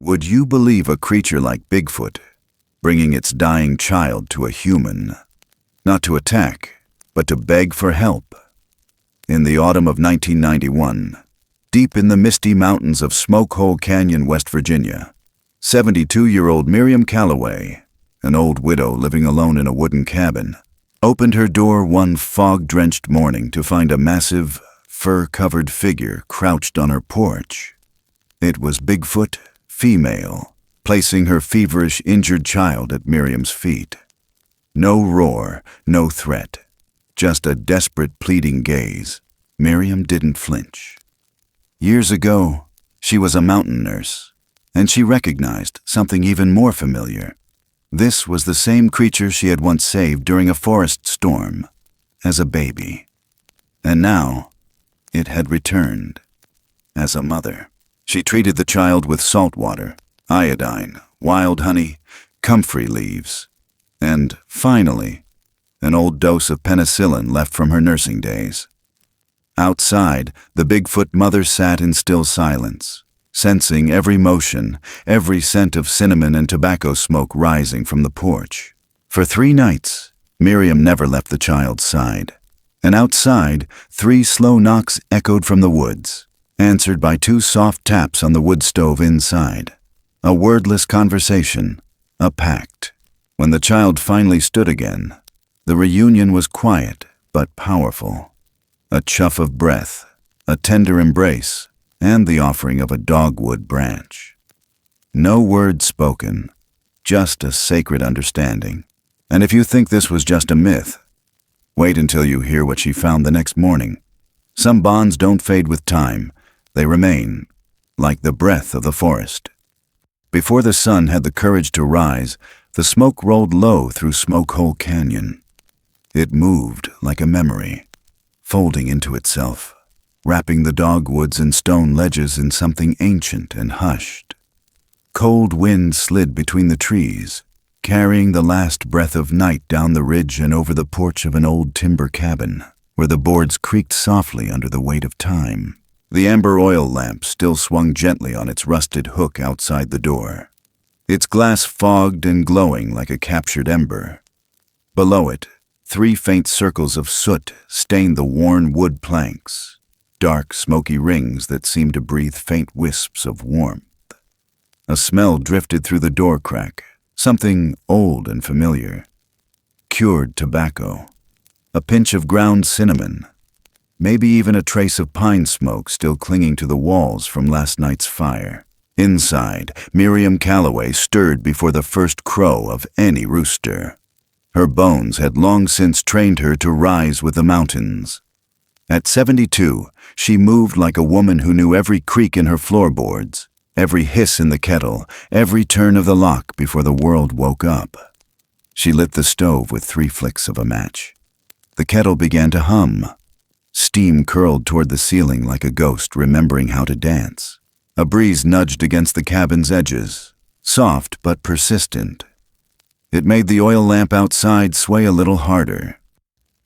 Would you believe a creature like Bigfoot bringing its dying child to a human, not to attack, but to beg for help? In the autumn of 1991, deep in the misty mountains of Smoke Hole Canyon, West Virginia, 72-year-old Miriam Calloway, an old widow living alone in a wooden cabin, opened her door one fog-drenched morning to find a massive, fur-covered figure crouched on her porch. It was Bigfoot, female, placing her feverish, injured child at Miriam's feet. No roar, no threat, just a desperate, pleading gaze. Miriam didn't flinch. Years ago, she was a mountain nurse, and she recognized something even more familiar. This was the same creature she had once saved during a forest storm, as a baby. And now, it had returned, as a mother. She treated the child with salt water, iodine, wild honey, comfrey leaves, and, finally, an old dose of penicillin left from her nursing days. Outside, the Bigfoot mother sat in still silence, sensing every motion, every scent of cinnamon and tobacco smoke rising from the porch. For 3 nights, Miriam never left the child's side. And outside, 3 slow knocks echoed from the woods, answered by 2 soft taps on the wood stove inside. A wordless conversation, a pact. When the child finally stood again, the reunion was quiet but powerful. A chuff of breath, a tender embrace, and the offering of a dogwood branch. No word spoken, just a sacred understanding. And if you think this was just a myth, wait until you hear what she found the next morning. Some bonds don't fade with time. They remain, like the breath of the forest. Before the sun had the courage to rise, the smoke rolled low through Smoke Hole Canyon. It moved like a memory, folding into itself, wrapping the dogwoods and stone ledges in something ancient and hushed. Cold wind slid between the trees, carrying the last breath of night down the ridge and over the porch of an old timber cabin, where the boards creaked softly under the weight of time. The amber oil lamp still swung gently on its rusted hook outside the door, its glass fogged and glowing like a captured ember. Below it, 3 faint circles of soot stained the worn wood planks, dark, smoky rings that seemed to breathe faint wisps of warmth. A smell drifted through the door crack, something old and familiar. Cured tobacco, a pinch of ground cinnamon, maybe even a trace of pine smoke still clinging to the walls from last night's fire. Inside, Miriam Calloway stirred before the first crow of any rooster. Her bones had long since trained her to rise with the mountains. At 72, she moved like a woman who knew every creak in her floorboards, every hiss in the kettle, every turn of the lock before the world woke up. She lit the stove with 3 flicks of a match. The kettle began to hum. Steam curled toward the ceiling like a ghost remembering how to dance. A breeze nudged against the cabin's edges, soft but persistent. It made the oil lamp outside sway a little harder.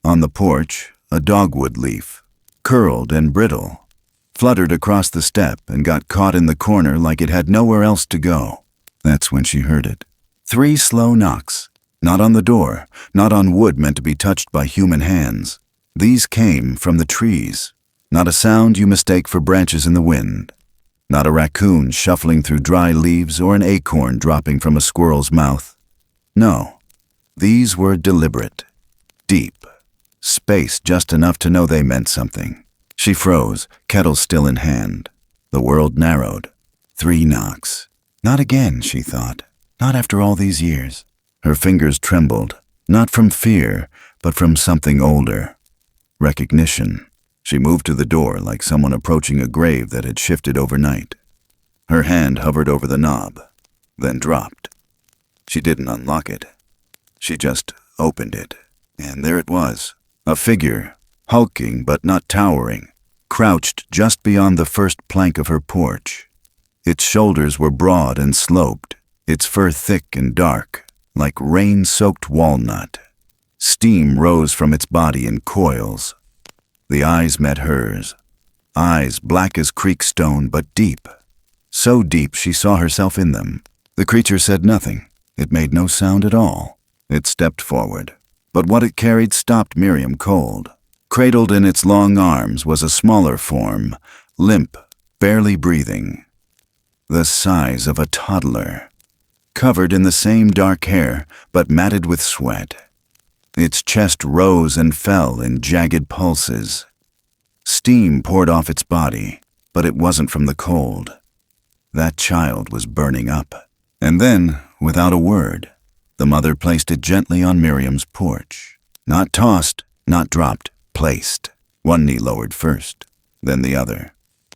On the porch, a dogwood leaf, curled and brittle, fluttered across the step and got caught in the corner like it had nowhere else to go. That's when she heard it. 3 slow knocks, not on the door, not on wood meant to be touched by human hands. These came from the trees, not a sound you mistake for branches in the wind, not a raccoon shuffling through dry leaves or an acorn dropping from a squirrel's mouth. No, these were deliberate, deep, spaced just enough to know they meant something. She froze, kettle still in hand. The world narrowed. 3 knocks. Not again, she thought. Not after all these years. Her fingers trembled, not from fear, but from something older. Recognition. She moved to the door like someone approaching a grave that had shifted overnight. Her hand hovered over the knob, then dropped. She didn't unlock it. She just opened it, and there it was. A figure, hulking but not towering, crouched just beyond the first plank of her porch. Its shoulders were broad and sloped, its fur thick and dark, like rain-soaked walnut. Steam rose from its body in coils. The eyes met hers, eyes black as creek stone but deep, so deep she saw herself in them. The creature said nothing. It made no sound at all. It stepped forward, but what it carried stopped Miriam cold. Cradled in its long arms was a smaller form, limp, barely breathing. The size of a toddler. Covered in the same dark hair, but matted with sweat. Its chest rose and fell in jagged pulses. Steam poured off its body, but it wasn't from the cold. That child was burning up. And then, without a word, the mother placed it gently on Miriam's porch. Not tossed, not dropped, placed. One knee lowered first, then the other.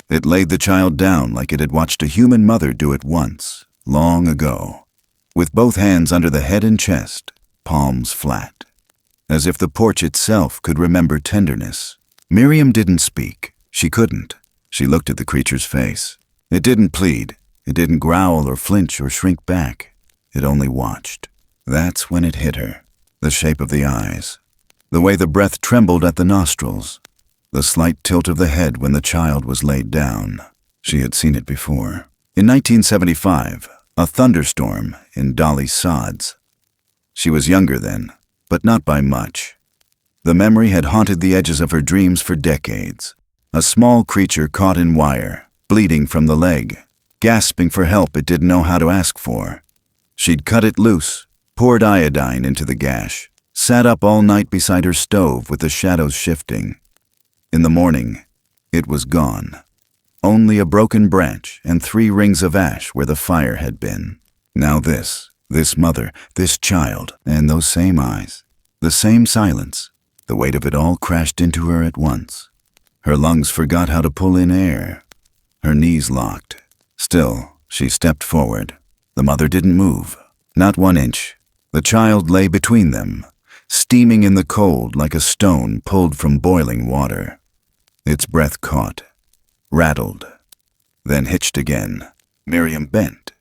It laid the child down like it had watched a human mother do it once, long ago, with both hands under the head and chest, palms flat, as if the porch itself could remember tenderness. Miriam didn't speak. She couldn't. She looked at the creature's face. It didn't plead. It didn't growl or flinch or shrink back. It only watched. That's when it hit her. The shape of the eyes. The way the breath trembled at the nostrils. The slight tilt of the head when the child was laid down. She had seen it before. In 1975, a thunderstorm in Dolly's sods. She was younger then, but not by much. The memory had haunted the edges of her dreams for decades. A small creature caught in wire, bleeding from the leg, gasping for help it didn't know how to ask for. She'd cut it loose, poured iodine into the gash, sat up all night beside her stove with the shadows shifting. In the morning, it was gone. Only a broken branch and 3 rings of ash where the fire had been. Now this mother, this child, and those same eyes, the same silence, the weight of it all crashed into her at once. Her lungs forgot how to pull in air. Her knees locked. Still, she stepped forward. The mother didn't move, not 1 inch. The child lay between them, steaming in the cold like a stone pulled from boiling water. Its breath caught, rattled, then hitched again. Miriam bent,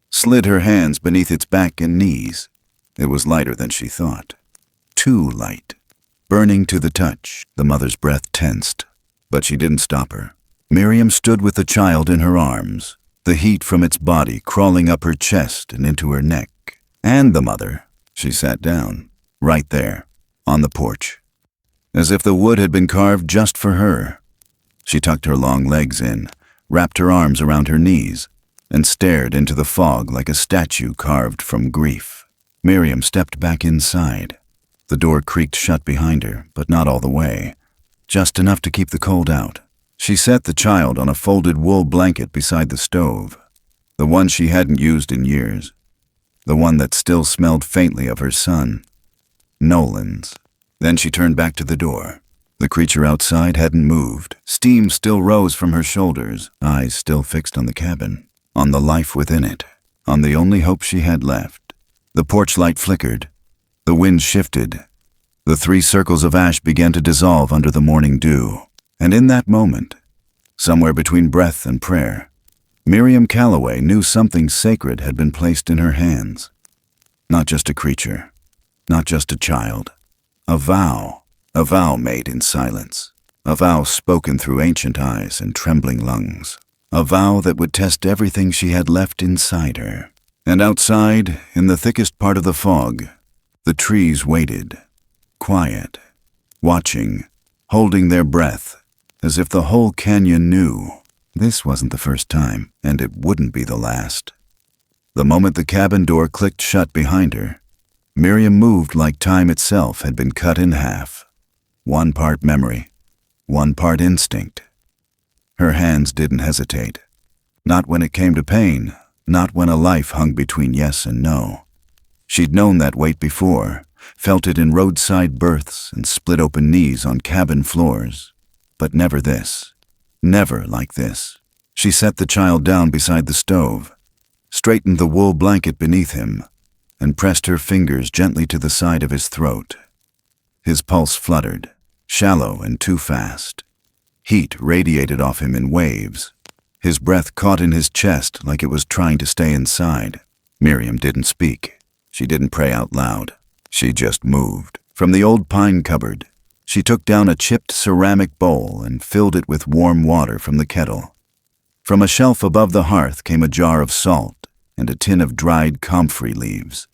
slid her hands beneath its back and knees. It was lighter than she thought. Too light. Burning to the touch, the mother's breath tensed. But she didn't stop her. Miriam stood with the child in her arms, the heat from its body crawling up her chest and into her neck. And the mother. She sat down, right there, on the porch, as if the wood had been carved just for her. She tucked her long legs in, wrapped her arms around her knees, and stared into the fog like a statue carved from grief. Miriam stepped back inside. The door creaked shut behind her, but not all the way, just enough to keep the cold out. She set the child on a folded wool blanket beside the stove, the one she hadn't used in years, the one that still smelled faintly of her son, Nolan's. Then she turned back to the door. The creature outside hadn't moved. Steam still rose from her shoulders, eyes still fixed on the cabin, on the life within it, on the only hope she had left. The porch light flickered. The wind shifted. The 3 circles of ash began to dissolve under the morning dew. And in that moment, somewhere between breath and prayer, Miriam Calloway knew something sacred had been placed in her hands. Not just a creature, not just a child. A vow made in silence. A vow spoken through ancient eyes and trembling lungs. A vow that would test everything she had left inside her. And outside, in the thickest part of the fog, the trees waited, quiet, watching, holding their breath, as if the whole canyon knew. This wasn't the first time, and it wouldn't be the last. The moment the cabin door clicked shut behind her, Miriam moved like time itself had been cut in half. 1 part memory, 1 part instinct. Her hands didn't hesitate. Not when it came to pain, not when a life hung between yes and no. She'd known that weight before, felt it in roadside berths and split-open knees on cabin floors. But never this. Never like this. She set the child down beside the stove, straightened the wool blanket beneath him, and pressed her fingers gently to the side of his throat. His pulse fluttered, shallow and too fast. Heat radiated off him in waves. His breath caught in his chest like it was trying to stay inside. Miriam didn't speak. She didn't pray out loud. She just moved. From the old pine cupboard, she took down a chipped ceramic bowl and filled it with warm water from the kettle. From a shelf above the hearth came a jar of salt and a tin of dried comfrey leaves.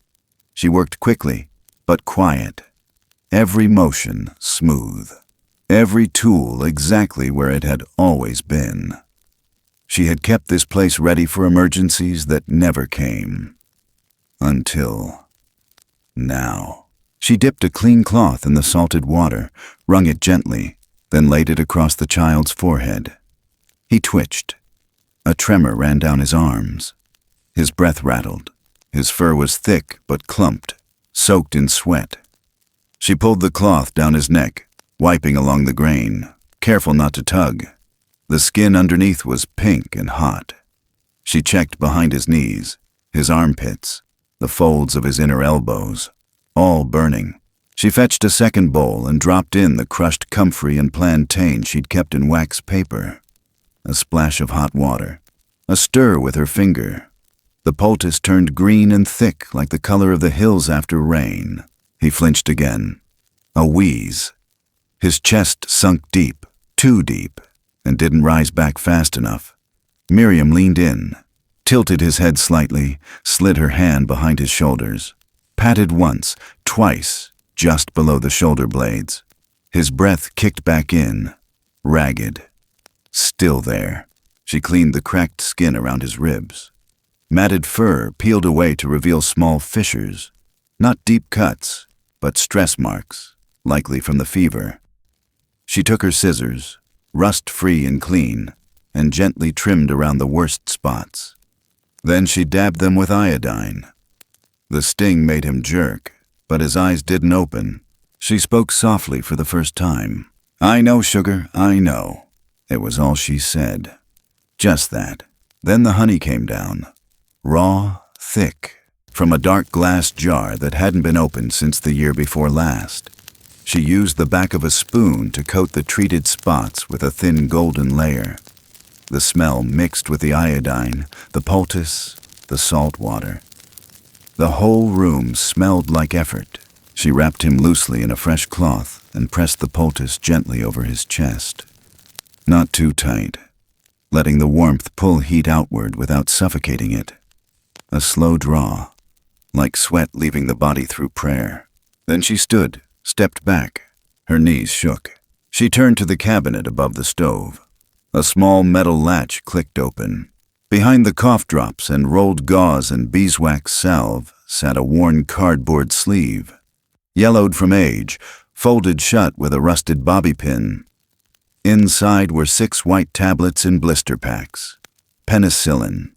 She worked quickly, but quiet. Every motion smooth. Every tool exactly where it had always been. She had kept this place ready for emergencies that never came. Until now. She dipped a clean cloth in the salted water, wrung it gently, then laid it across the child's forehead. He twitched. A tremor ran down his arms. His breath rattled. His fur was thick but clumped, soaked in sweat. She pulled the cloth down his neck, wiping along the grain, careful not to tug. The skin underneath was pink and hot. She checked behind his knees, his armpits, the folds of his inner elbows, all burning. She fetched a second bowl and dropped in the crushed comfrey and plantain she'd kept in wax paper. A splash of hot water, a stir with her finger. The poultice turned green and thick like the color of the hills after rain. He flinched again. A wheeze. His chest sunk deep, too deep, and didn't rise back fast enough. Miriam leaned in, tilted his head slightly, slid her hand behind his shoulders, patted once, twice, just below the shoulder blades. His breath kicked back in, ragged. Still there. She cleaned the cracked skin around his ribs. Matted fur peeled away to reveal small fissures, not deep cuts, but stress marks, likely from the fever. She took her scissors, rust-free and clean, and gently trimmed around the worst spots. Then she dabbed them with iodine. The sting made him jerk, but his eyes didn't open. She spoke softly for the first time. "I know, sugar, I know." It was all she said. Just that. Then the honey came down. Raw, thick, from a dark glass jar that hadn't been opened since the year before last. She used the back of a spoon to coat the treated spots with a thin golden layer. The smell mixed with the iodine, the poultice, the salt water. The whole room smelled like effort. She wrapped him loosely in a fresh cloth and pressed the poultice gently over his chest. Not too tight, letting the warmth pull heat outward without suffocating it. A slow draw, like sweat leaving the body through prayer. Then she stood, stepped back. Her knees shook. She turned to the cabinet above the stove. A small metal latch clicked open. Behind the cough drops and rolled gauze and beeswax salve sat a worn cardboard sleeve, yellowed from age, folded shut with a rusted bobby pin. Inside were 6 white tablets in blister packs. Penicillin.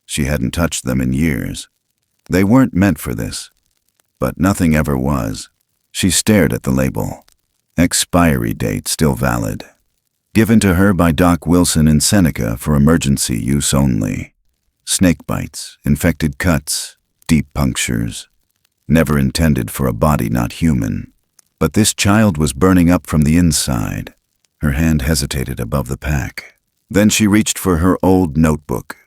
She hadn't touched them in years. They weren't meant for this, but nothing ever was. She stared at the label. Expiry date still valid. Given to her by Doc Wilson in Seneca for emergency use only. Snake bites, infected cuts, deep punctures. Never intended for a body not human. But this child was burning up from the inside. Her hand hesitated above the pack. Then she reached for her old notebook,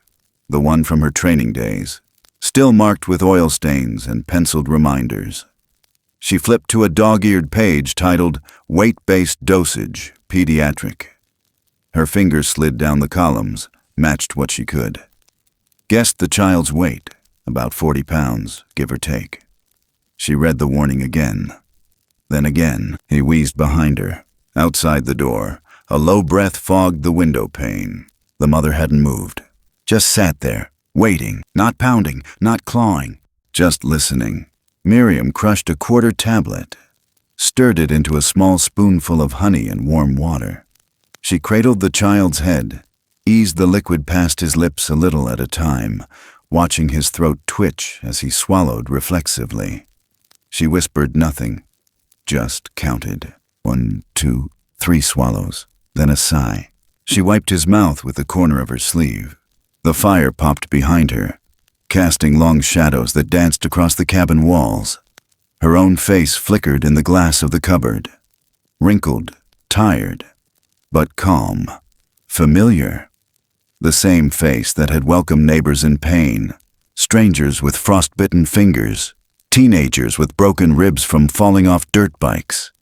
the one from her training days, still marked with oil stains and penciled reminders. She flipped to a dog-eared page titled Weight-Based Dosage, Pediatric. Her fingers slid down the columns, matched what she could. Guessed the child's weight, about 40 pounds, give or take. She read the warning again. Then again, he wheezed behind her. Outside the door, a low breath fogged the window pane. The mother hadn't moved. Just sat there, waiting, not pounding, not clawing, just listening. Miriam crushed a quarter tablet, stirred it into a small spoonful of honey and warm water. She cradled the child's head, eased the liquid past his lips a little at a time, watching his throat twitch as he swallowed reflexively. She whispered nothing, just counted. 1, 2, 3 swallows, then a sigh. She wiped his mouth with the corner of her sleeve. The fire popped behind her, casting long shadows that danced across the cabin walls. Her own face flickered in the glass of the cupboard. Wrinkled, tired, but calm, familiar. The same face that had welcomed neighbors in pain, strangers with frostbitten fingers, teenagers with broken ribs from falling off dirt bikes.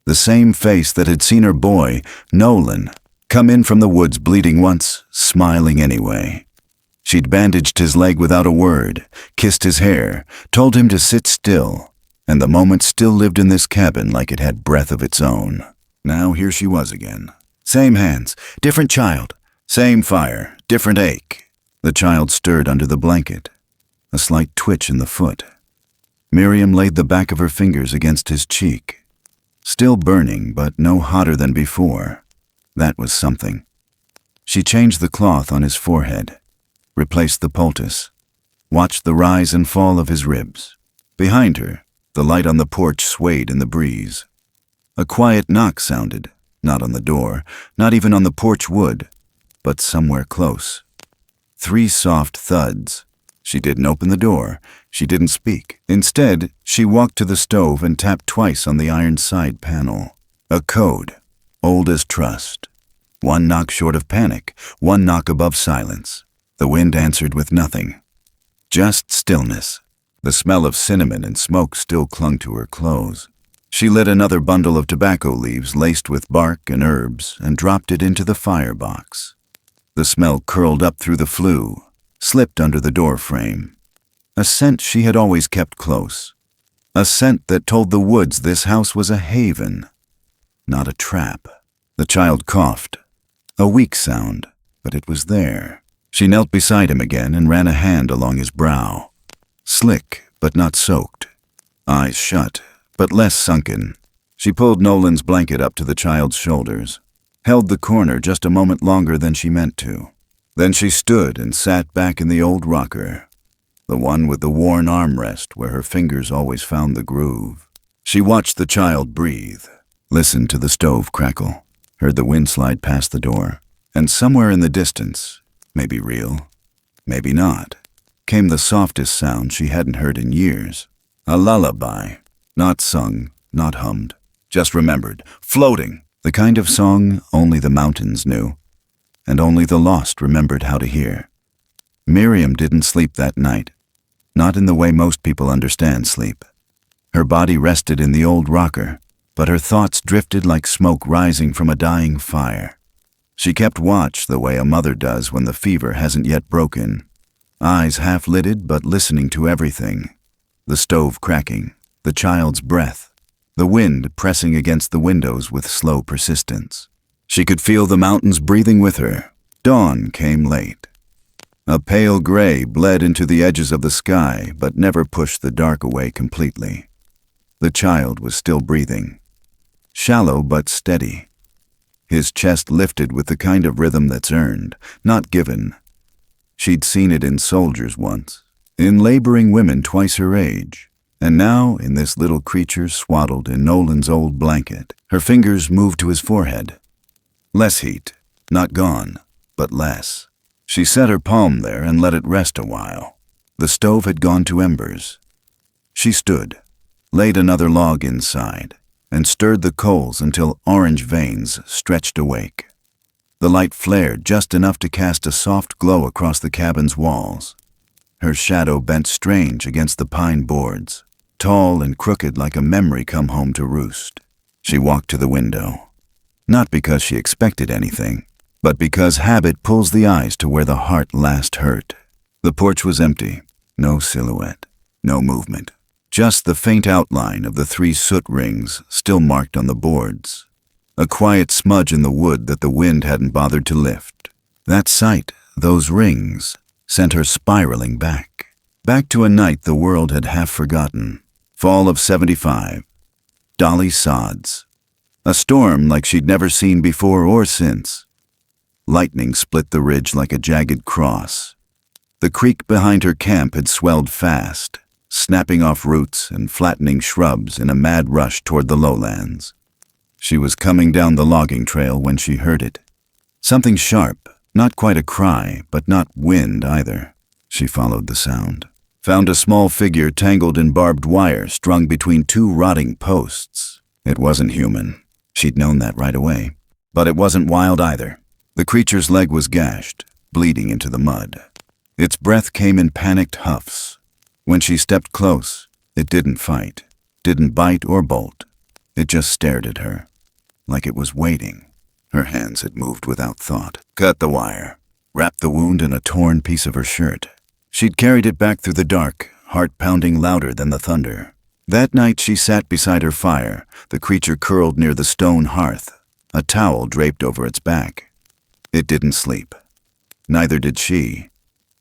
The same face that had seen her boy, Nolan, come in from the woods bleeding once, smiling anyway. She'd bandaged his leg without a word, kissed his hair, told him to sit still, and the moment still lived in this cabin like it had breath of its own. Now here she was again. Same hands, different child. Same fire, different ache. The child stirred under the blanket, a slight twitch in the foot. Miriam laid the back of her fingers against his cheek. Still burning, but no hotter than before. That was something. She changed the cloth on his forehead, replaced the poultice, watched the rise and fall of his ribs. Behind her, the light on the porch swayed in the breeze. A quiet knock sounded, not on the door, not even on the porch wood, but somewhere close. 3 soft thuds. She didn't open the door. She didn't speak. Instead, she walked to the stove and tapped twice on the iron side panel. A code, old as trust. 1 knock short of panic, 1 knock above silence. The wind answered with nothing. Just stillness. The smell of cinnamon and smoke still clung to her clothes. She lit another bundle of tobacco leaves laced with bark and herbs and dropped it into the firebox. The smell curled up through the flue, slipped under the door frame. A scent she had always kept close. A scent that told the woods this house was a haven, not a trap. The child coughed. A weak sound, but it was there. She knelt beside him again and ran a hand along his brow. Slick, but not soaked. Eyes shut, but less sunken. She pulled Nolan's blanket up to the child's shoulders, held the corner just a moment longer than she meant to. Then she stood and sat back in the old rocker, the one with the worn armrest where her fingers always found the groove. She watched the child breathe, listened to the stove crackle, heard the wind slide past the door, and somewhere in the distance, maybe real, maybe not, came the softest sound she hadn't heard in years. A lullaby, not sung, not hummed, just remembered, floating, the kind of song only the mountains knew, and only the lost remembered how to hear. Miriam didn't sleep that night, not in the way most people understand sleep. Her body rested in the old rocker, but her thoughts drifted like smoke rising from a dying fire. She kept watch the way a mother does when the fever hasn't yet broken, eyes half-lidded but listening to everything. The stove cracking, the child's breath, the wind pressing against the windows with slow persistence. She could feel the mountains breathing with her. Dawn came late. A pale gray bled into the edges of the sky but never pushed the dark away completely. The child was still breathing. Shallow but steady. His chest lifted with the kind of rhythm that's earned, not given. She'd seen it in soldiers once, in laboring women twice her age, and now in this little creature swaddled in Nolan's old blanket. Her fingers moved to his forehead. Less heat, not gone, but less. She set her palm there and let it rest a while. The stove had gone to embers. She stood, laid another log inside, and stirred the coals until orange veins stretched awake. The light flared just enough to cast a soft glow across the cabin's walls. Her shadow bent strange against the pine boards, tall and crooked like a memory come home to roost. She walked to the window, not because she expected anything, but because habit pulls the eyes to where the heart last hurt. The porch was empty, no silhouette, no movement, just the faint outline of the 3 soot rings still marked on the boards, a quiet smudge in the wood that the wind hadn't bothered to lift. That sight, those rings, sent her spiraling back to a night the world had half forgotten. Fall of '75. Dolly sods. A storm like she'd never seen before or since. Lightning split the ridge like a jagged cross. The creek behind her camp had swelled fast, snapping off roots and flattening shrubs in a mad rush toward the lowlands. She was coming down the logging trail when she heard it. Something sharp, not quite a cry, but not wind either. She followed the sound, found a small figure tangled in barbed wire strung between 2 rotting posts. It wasn't human. She'd known that right away. But it wasn't wild either. The creature's leg was gashed, bleeding into the mud. Its breath came in panicked huffs. When she stepped close, it didn't fight, didn't bite or bolt. It just stared at her, like it was waiting. Her hands had moved without thought. Cut the wire. Wrapped the wound in a torn piece of her shirt. She'd carried it back through the dark, heart pounding louder than the thunder. That night she sat beside her fire, the creature curled near the stone hearth, a towel draped over its back. It didn't sleep. Neither did she.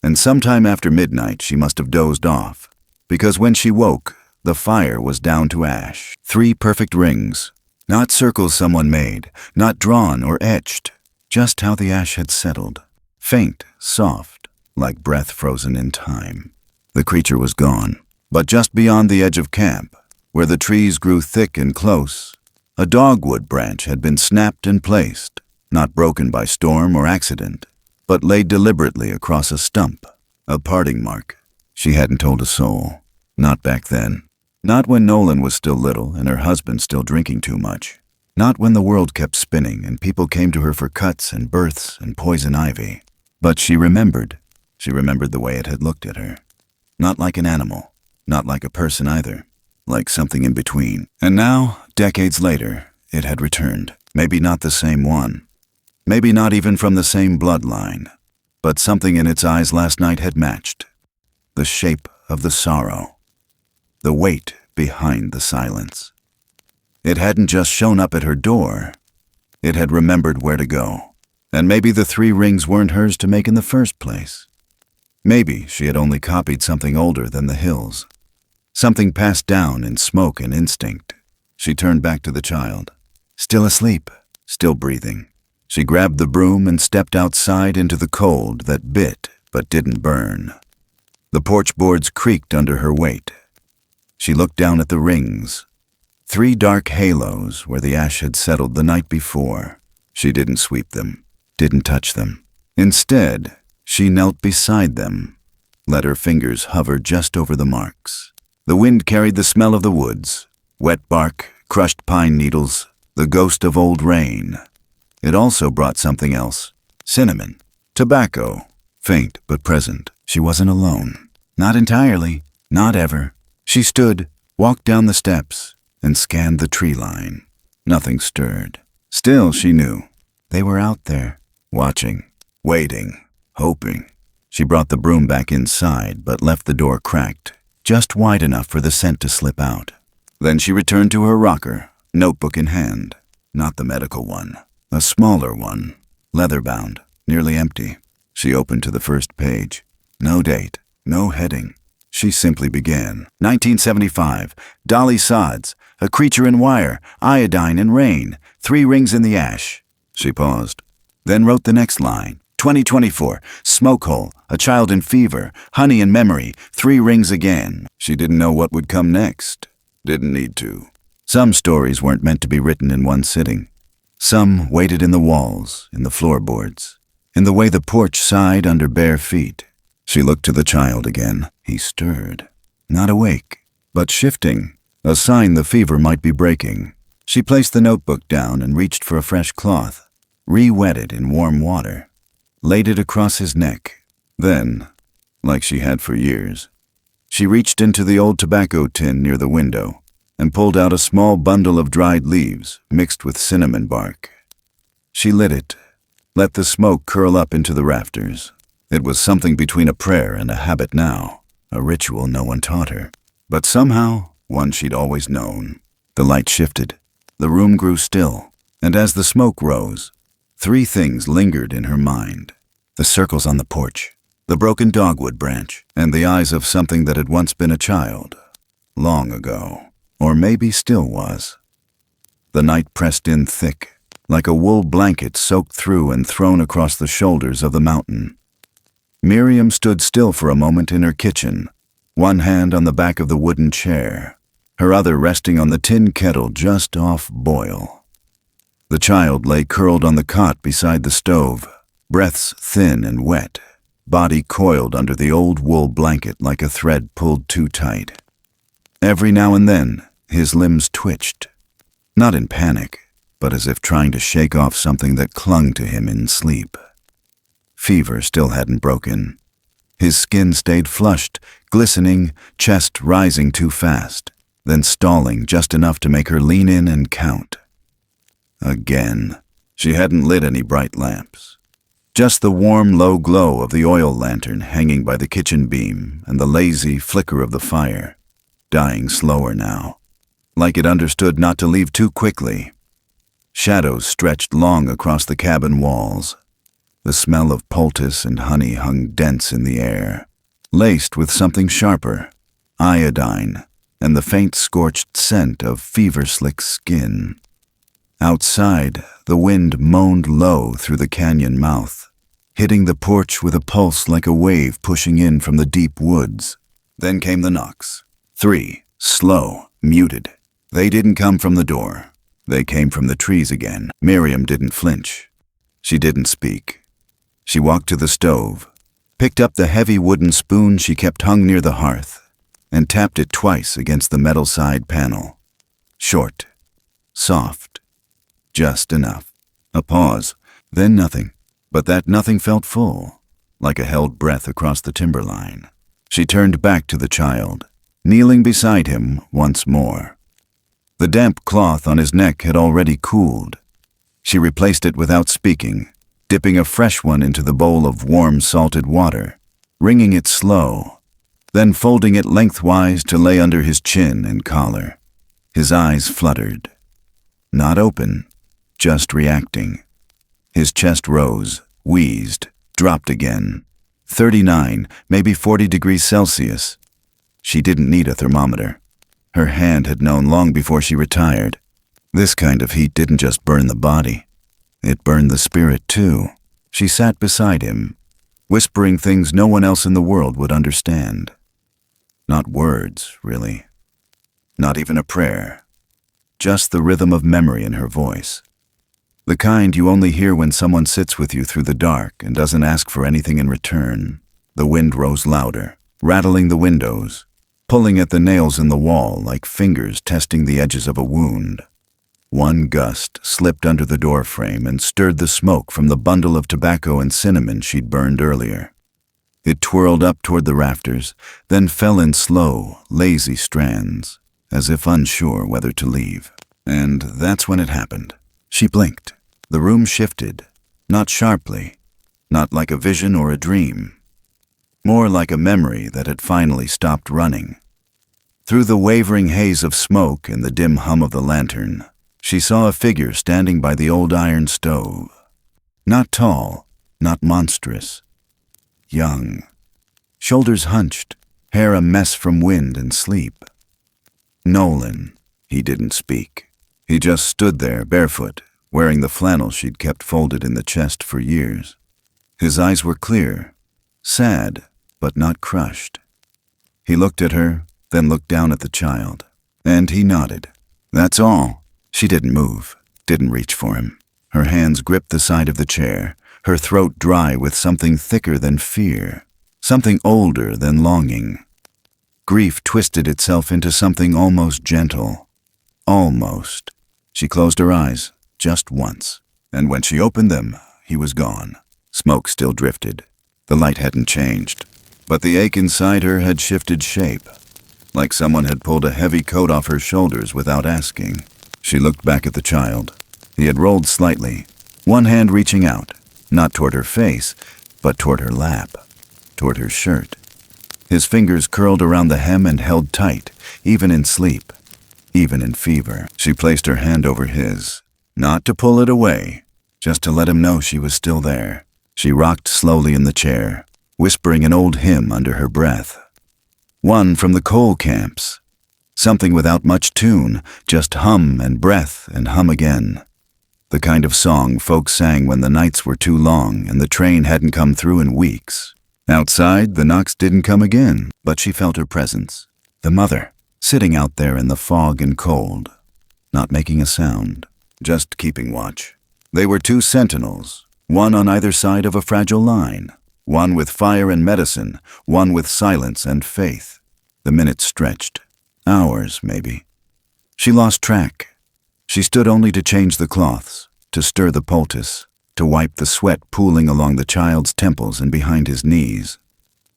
And sometime after midnight she must have dozed off, because when she woke, the fire was down to ash. 3 perfect rings. Not circles someone made, not drawn or etched, just how the ash had settled. Faint, soft, like breath frozen in time. The creature was gone, but just beyond the edge of camp, where the trees grew thick and close, a dogwood branch had been snapped and placed, not broken by storm or accident, but laid deliberately across a stump, a parting mark. She hadn't told a soul, not back then. Not when Nolan was still little and her husband still drinking too much. Not when the world kept spinning and people came to her for cuts and births and poison ivy. But she remembered. She remembered the way it had looked at her. Not like an animal, not like a person either, like something in between. And now, decades later, it had returned. Maybe not the same one. Maybe not even from the same bloodline. But something in its eyes last night had matched. The shape of the sorrow. The weight behind the silence. It hadn't just shown up at her door. It had remembered where to go. And maybe the 3 rings weren't hers to make in the first place. Maybe she had only copied something older than the hills. Something passed down in smoke and instinct. She turned back to the child. Still asleep, still breathing. She grabbed the broom and stepped outside into the cold that bit but didn't burn. The porch boards creaked under her weight. She looked down at the rings. 3 dark halos where the ash had settled the night before. She didn't sweep them, didn't touch them. Instead, she knelt beside them, let her fingers hover just over the marks. The wind carried the smell of the woods, wet bark, crushed pine needles, the ghost of old rain. It also brought something else, cinnamon, tobacco, faint but present. She wasn't alone. Not entirely, not ever. She stood, walked down the steps, and scanned the tree line. Nothing stirred. Still, she knew. They were out there, watching, waiting, hoping. She brought the broom back inside, but left the door cracked, just wide enough for the scent to slip out. Then she returned to her rocker, notebook in hand. Not the medical one, a smaller one, leather-bound, nearly empty. She opened to the first page. No date, no heading. She simply began. 1975, Dolly Sods, a creature in wire, iodine and rain, 3 rings in the ash. She paused, then wrote the next line. 2024, smoke hole, a child in fever, honey in memory, 3 rings again. She didn't know what would come next. Didn't need to. Some stories weren't meant to be written in one sitting. Some waited in the walls, in the floorboards, in the way the porch sighed under bare feet. She looked to the child again. He stirred. Not awake, but shifting, a sign the fever might be breaking. She placed the notebook down and reached for a fresh cloth, re-wetted in warm water, laid it across his neck. Then, like she had for years, she reached into the old tobacco tin near the window and pulled out a small bundle of dried leaves mixed with cinnamon bark. She lit it, let the smoke curl up into the rafters. It was something between a prayer and a habit now, a ritual no one taught her, but somehow one she'd always known. The light shifted, the room grew still, and as the smoke rose, 3 things lingered in her mind. The circles on the porch, the broken dogwood branch, and the eyes of something that had once been a child, long ago, or maybe still was. The night pressed in thick, like a wool blanket soaked through and thrown across the shoulders of the mountain. Miriam stood still for a moment in her kitchen, one hand on the back of the wooden chair, her other resting on the tin kettle just off boil. The child lay curled on the cot beside the stove, breaths thin and wet, body coiled under the old wool blanket like a thread pulled too tight. Every now and then, his limbs twitched, not in panic, but as if trying to shake off something that clung to him in sleep. Fever still hadn't broken. His skin stayed flushed, glistening, chest rising too fast, then stalling just enough to make her lean in and count. Again. She hadn't lit any bright lamps. Just the warm, low glow of the oil lantern hanging by the kitchen beam and the lazy flicker of the fire, dying slower now, like it understood not to leave too quickly. Shadows stretched long across the cabin walls. The smell of poultice and honey hung dense in the air, laced with something sharper, iodine, and the faint scorched scent of fever-slick skin. Outside, the wind moaned low through the canyon mouth, hitting the porch with a pulse like a wave pushing in from the deep woods. Then came the knocks. 3, slow, muted. They didn't come from the door. They came from the trees again. Miriam didn't flinch. She didn't speak. She walked to the stove, picked up the heavy wooden spoon she kept hung near the hearth, and tapped it twice against the metal side panel. Short, soft, just enough. A pause, then nothing. But that nothing felt full, like a held breath across the timberline. She turned back to the child, kneeling beside him once more. The damp cloth on his neck had already cooled. She replaced it without speaking, dipping a fresh one into the bowl of warm salted water, wringing it slow, then folding it lengthwise to lay under his chin and collar. His eyes fluttered. Not open, just reacting. His chest rose, wheezed, dropped again. 39, maybe 40 degrees Celsius. She didn't need a thermometer. Her hand had known long before she retired. This kind of heat didn't just burn the body. It burned the spirit too. She sat beside him, whispering things no one else in the world would understand. Not words, really. Not even a prayer. Just the rhythm of memory in her voice. The kind you only hear when someone sits with you through the dark and doesn't ask for anything in return. The wind rose louder, rattling the windows, pulling at the nails in the wall like fingers testing the edges of a wound. One gust slipped under the door frame and stirred the smoke from the bundle of tobacco and cinnamon she'd burned earlier. It twirled up toward the rafters, then fell in slow, lazy strands, as if unsure whether to leave. And that's when it happened. She blinked. The room shifted, not sharply, not like a vision or a dream, more like a memory that had finally stopped running. Through the wavering haze of smoke and the dim hum of the lantern, she saw a figure standing by the old iron stove. Not tall, not monstrous. Young. Shoulders hunched, hair a mess from wind and sleep. Nolan. He didn't speak. He just stood there, barefoot, wearing the flannel she'd kept folded in the chest for years. His eyes were clear, sad, but not crushed. He looked at her, then looked down at the child, and he nodded. That's all. She didn't move, didn't reach for him. Her hands gripped the side of the chair, her throat dry with something thicker than fear, something older than longing. Grief twisted itself into something almost gentle. Almost. She closed her eyes. Just once, and when she opened them, he was gone. Smoke still drifted. The light hadn't changed, but the ache inside her had shifted shape, like someone had pulled a heavy coat off her shoulders without asking. She looked back at the child. He had rolled slightly, one hand reaching out, not toward her face, but toward her lap, toward her shirt. His fingers curled around the hem and held tight, even in sleep, even in fever. She placed her hand over his. Not to pull it away, just to let him know she was still there. She rocked slowly in the chair, whispering an old hymn under her breath. One from the coal camps. Something without much tune, just hum and breath and hum again. The kind of song folks sang when the nights were too long and the train hadn't come through in weeks. Outside, the knocks didn't come again, but she felt her presence. The mother, sitting out there in the fog and cold, not making a sound. Just keeping watch. They were 2 sentinels, one on either side of a fragile line, one with fire and medicine, one with silence and faith. The minutes stretched. Hours, maybe. She lost track. She stood only to change the cloths, to stir the poultice, to wipe the sweat pooling along the child's temples and behind his knees.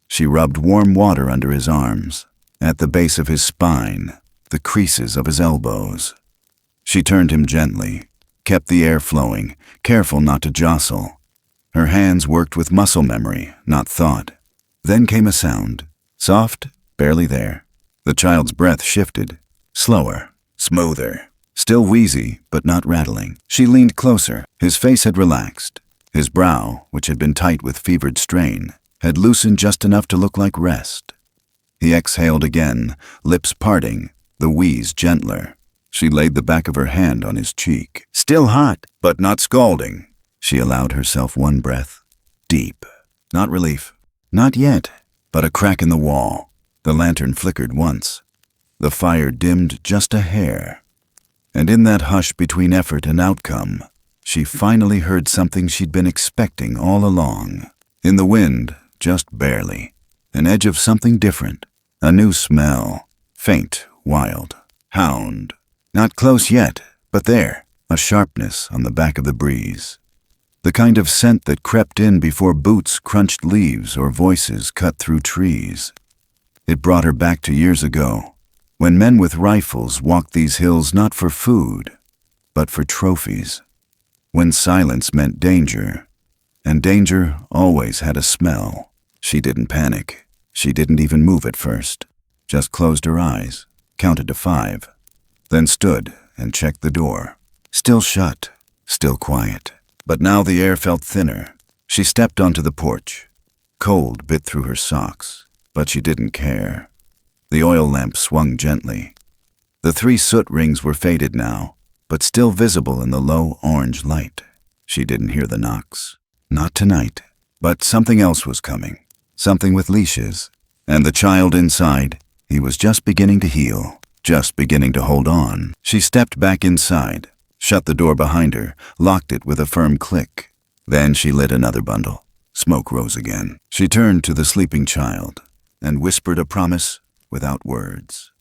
She rubbed warm water under his arms, at the base of his spine, the creases of his elbows. She turned him gently, kept the air flowing, careful not to jostle. Her hands worked with muscle memory, not thought. Then came a sound, soft, barely there. The child's breath shifted, slower, smoother, still wheezy, but not rattling. She leaned closer. His face had relaxed. His brow, which had been tight with fevered strain, had loosened just enough to look like rest. He exhaled again, lips parting, the wheeze gentler. She laid the back of her hand on his cheek. Still hot, but not scalding. She allowed herself one breath. Deep. Not relief. Not yet, but a crack in the wall. The lantern flickered once. The fire dimmed just a hair. And in that hush between effort and outcome, she finally heard something she'd been expecting all along. In the wind, just barely. An edge of something different. A new smell. Faint, wild. Hound. Not close yet, but there. A sharpness on the back of the breeze. The kind of scent that crept in before boots crunched leaves or voices cut through trees. It brought her back to years ago, when men with rifles walked these hills not for food, but for trophies. When silence meant danger, and danger always had a smell. She didn't panic. She didn't even move at first. Just closed her eyes, counted to 5, then stood and checked the door. Still shut, still quiet. But now the air felt thinner. She stepped onto the porch. Cold bit through her socks, but she didn't care. The oil lamp swung gently. The 3 soot rings were faded now, but still visible in the low orange light. She didn't hear the knocks. Not tonight. But something else was coming. Something with leashes. And the child inside, he was just beginning to heal, just beginning to hold on. She stepped back inside, shut the door behind her, locked it with a firm click. Then she lit another bundle. Smoke rose again. She turned to the sleeping child and whispered a promise without words.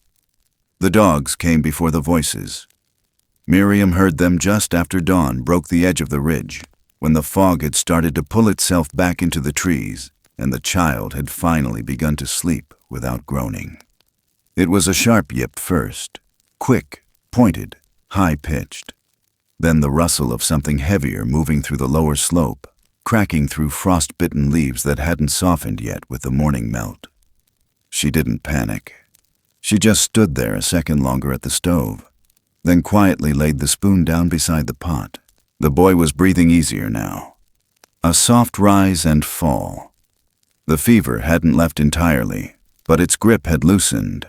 The dogs came before the voices. Miriam heard them just after dawn broke the edge of the ridge, when the fog had started to pull itself back into the trees, and the child had finally begun to sleep without groaning. It was a sharp yip first, quick, pointed, high-pitched. Then the rustle of something heavier moving through the lower slope, cracking through frost-bitten leaves that hadn't softened yet with the morning melt. She didn't panic. She just stood there a second longer at the stove, then quietly laid the spoon down beside the pot. The boy was breathing easier now. A soft rise and fall. The fever hadn't left entirely, but its grip had loosened.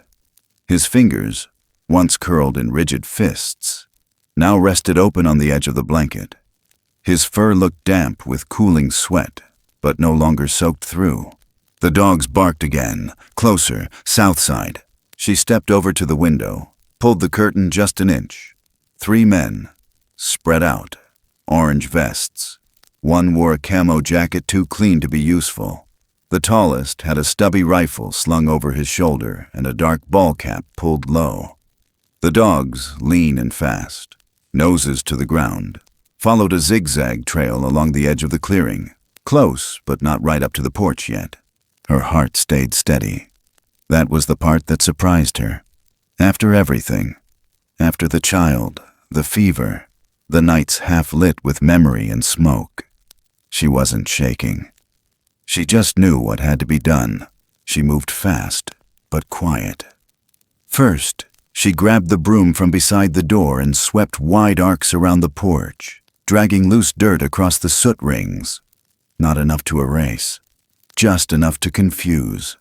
His fingers, once curled in rigid fists, now rested open on the edge of the blanket. His fur looked damp with cooling sweat, but no longer soaked through. The dogs barked again, closer, south side. She stepped over to the window, pulled the curtain just an inch. 3 men, spread out, orange vests. One wore a camo jacket too clean to be useful. The tallest had a stubby rifle slung over his shoulder and a dark ball cap pulled low. The dogs, lean and fast, noses to the ground, followed a zigzag trail along the edge of the clearing, close but not right up to the porch yet. Her heart stayed steady. That was the part that surprised her. After everything, after the child, the fever, the nights half lit with memory and smoke, she wasn't shaking. She just knew what had to be done. She moved fast, but quiet. First, she grabbed the broom from beside the door and swept wide arcs around the porch, dragging loose dirt across the soot rings. Not enough to erase, just enough to confuse.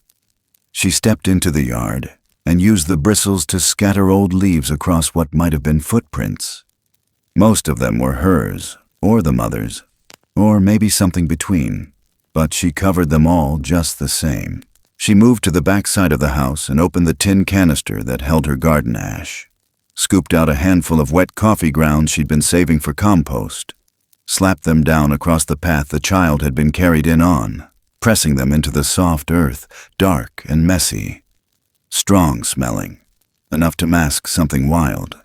She stepped into the yard and used the bristles to scatter old leaves across what might have been footprints. Most of them were hers, or the mother's, or maybe something between, but she covered them all just the same. She moved to the back side of the house and opened the tin canister that held her garden ash, scooped out a handful of wet coffee grounds she'd been saving for compost, slapped them down across the path the child had been carried in on, pressing them into the soft earth, dark and messy. Strong-smelling, enough to mask something wild.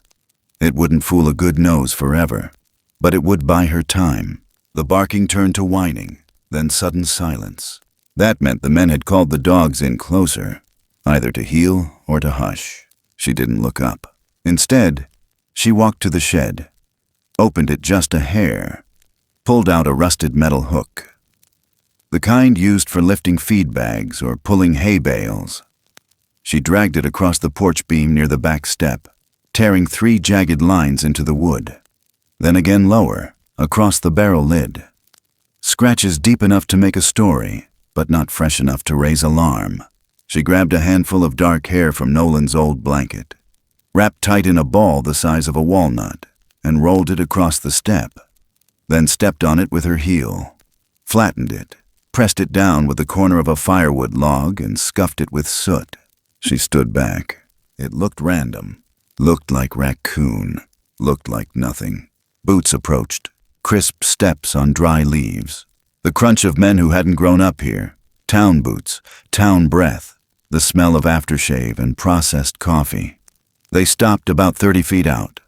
It wouldn't fool a good nose forever, but it would buy her time. The barking turned to whining, then sudden silence. That meant the men had called the dogs in closer, either to heel or to hush. She didn't look up. Instead, she walked to the shed. opened it just a hair, pulled out a rusted metal hook. The kind used for lifting feed bags or pulling hay bales. She dragged it across the porch beam near the back step, tearing 3 jagged lines into the wood. Then again lower, across the barrel lid. Scratches deep enough to make a story, but not fresh enough to raise alarm. She grabbed a handful of dark hair from Nolan's old blanket, wrapped tight in a ball the size of a walnut, and rolled it across the step. Then stepped on it with her heel, flattened it, pressed it down with the corner of a firewood log, and scuffed it with soot. She stood back. It looked random. Looked like raccoon. Looked like nothing. Boots approached. Crisp steps on dry leaves. The crunch of men who hadn't grown up here. Town boots. Town breath. The smell of aftershave and processed coffee. They stopped about 30 feet out.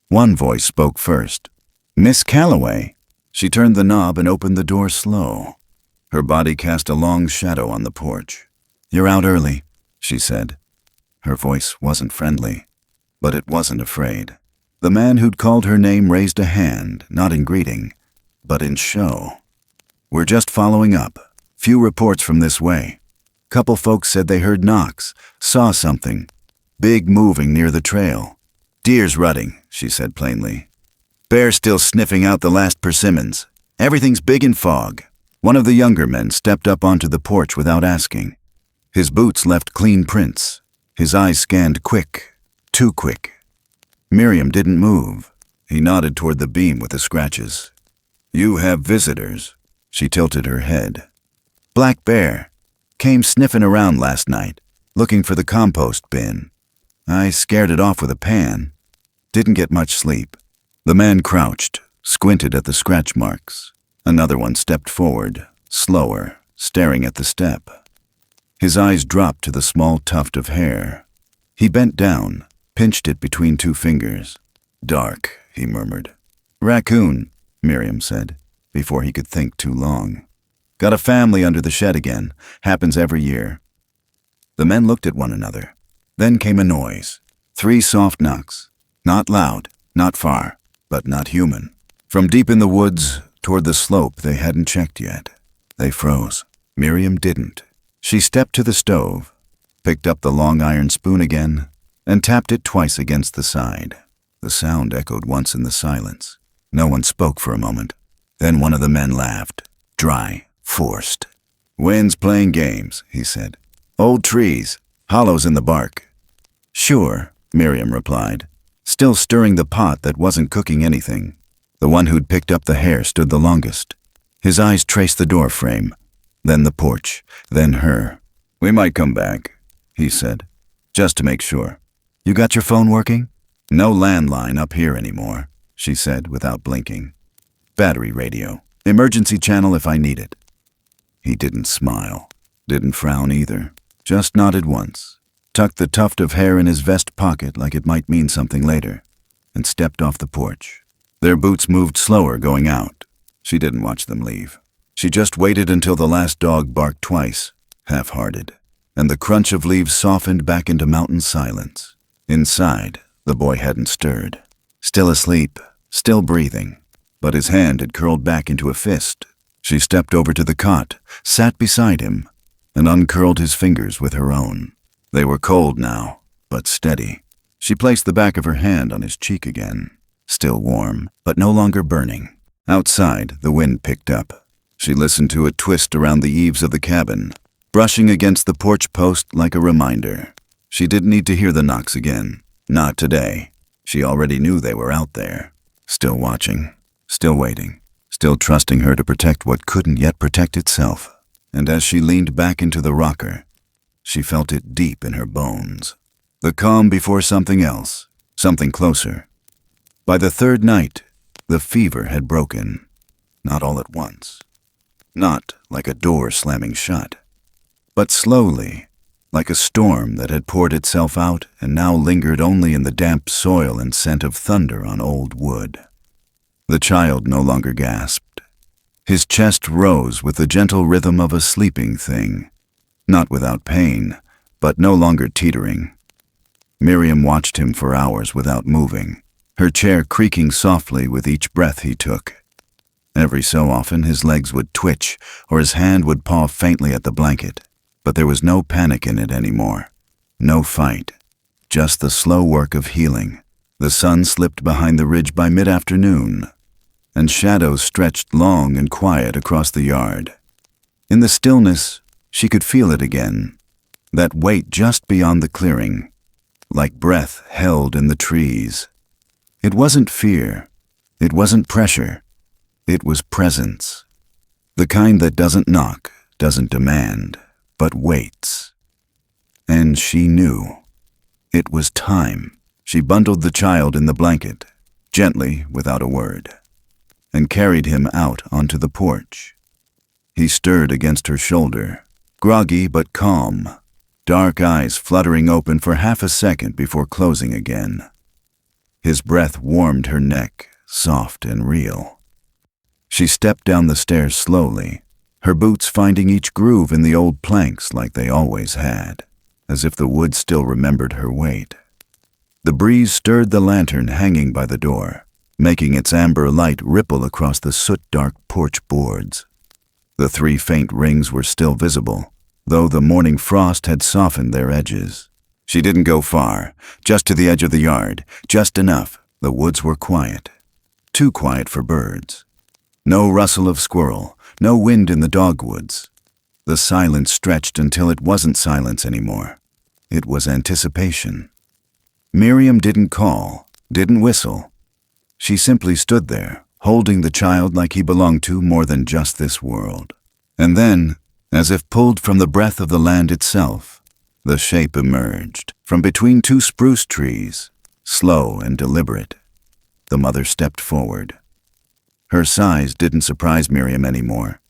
One voice spoke first. "Miss Calloway." She turned the knob and opened the door slow. Her body cast a long shadow on the porch. "You're out early," she said. Her voice wasn't friendly, but it wasn't afraid. The man who'd called her name raised a hand, not in greeting, but in show. "We're just following up. Few reports from this way. Couple folks said they heard knocks, saw something. Big moving near the trail. Deer's rutting," she said plainly. "Bear still sniffing out the last persimmons. Everything's big in fog." One of the younger men stepped up onto the porch without asking. His boots left clean prints. His eyes scanned quick, too quick. Miriam didn't move. He nodded toward the beam with the scratches. "You have visitors." She tilted her head. "Black bear. Came sniffing around last night, looking for the compost bin. I scared it off with a pan. Didn't get much sleep." The man crouched, squinted at the scratch marks. Another one stepped forward, slower, staring at the step. His eyes dropped to the small tuft of hair. He bent down, pinched it between 2 fingers. "Dark," he murmured. "Raccoon," Miriam said, before he could think too long. "Got a family under the shed again. Happens every year." The men looked at one another. Then came a noise. 3 soft knocks. Not loud, not far, but not human. From deep in the woods, toward the slope they hadn't checked yet. They froze. Miriam didn't. She stepped to the stove, picked up the long iron spoon again, and tapped it twice against the side. The sound echoed once in the silence. No one spoke for a moment. Then one of the men laughed, dry, forced. "Wind's playing games," he said. "Old trees, hollows in the bark." "Sure," Miriam replied, still stirring the pot that wasn't cooking anything. The one who'd picked up the hair stood the longest. His eyes traced the door frame, then the porch, then her. "We might come back," he said, "just to make sure." "You got your phone working?" "No landline up here anymore," she said without blinking. "Battery radio. Emergency channel if I need it." He didn't smile, didn't frown either, just nodded once, tucked the tuft of hair in his vest pocket like it might mean something later, and stepped off the porch. Their boots moved slower going out. She didn't watch them leave. She just waited until the last dog barked twice, half-hearted, and the crunch of leaves softened back into mountain silence. Inside, the boy hadn't stirred. Still asleep, still breathing, but his hand had curled back into a fist. She stepped over to the cot, sat beside him, and uncurled his fingers with her own. They were cold now, but steady. She placed the back of her hand on his cheek again. Still warm, but no longer burning. Outside, the wind picked up. She listened to it twist around the eaves of the cabin, brushing against the porch post like a reminder. She didn't need to hear the knocks again. Not today. She already knew they were out there. Still watching, still waiting, still trusting her to protect what couldn't yet protect itself. And as she leaned back into the rocker, she felt it deep in her bones. The calm before something else, something closer. By the 3rd night, the fever had broken. Not all at once. Not like a door slamming shut. But slowly, like a storm that had poured itself out and now lingered only in the damp soil and scent of thunder on old wood. The child no longer gasped. His chest rose with the gentle rhythm of a sleeping thing. Not without pain, but no longer teetering. Miriam watched him for hours without moving. her chair creaking softly with each breath he took. Every so often his legs would twitch or his hand would paw faintly at the blanket, but there was no panic in it anymore. No fight, just the slow work of healing. The sun slipped behind the ridge by mid-afternoon, and shadows stretched long and quiet across the yard. In the stillness, she could feel it again, that weight just beyond the clearing, like breath held in the trees. It wasn't fear, it wasn't pressure, it was presence. The kind that doesn't knock, doesn't demand, but waits. And she knew. It was time. She bundled the child in the blanket, gently, without a word, and carried him out onto the porch. He stirred against her shoulder, groggy but calm, dark eyes fluttering open for half a second before closing again. His breath warmed her neck, soft and real. She stepped down the stairs slowly, her boots finding each groove in the old planks like they always had, as if the wood still remembered her weight. The breeze stirred the lantern hanging by the door, making its amber light ripple across the soot-dark porch boards. The 3 faint rings were still visible, though the morning frost had softened their edges. She didn't go far, just to the edge of the yard, just enough. The woods were quiet, too quiet for birds. No rustle of squirrel, no wind in the dogwoods. The silence stretched until it wasn't silence anymore. It was anticipation. Miriam didn't call, didn't whistle. She simply stood there, holding the child like he belonged to more than just this world. And then, as if pulled from the breath of the land itself, the shape emerged from between 2 spruce trees, slow and deliberate. The mother stepped forward. Her size didn't surprise Miriam anymore.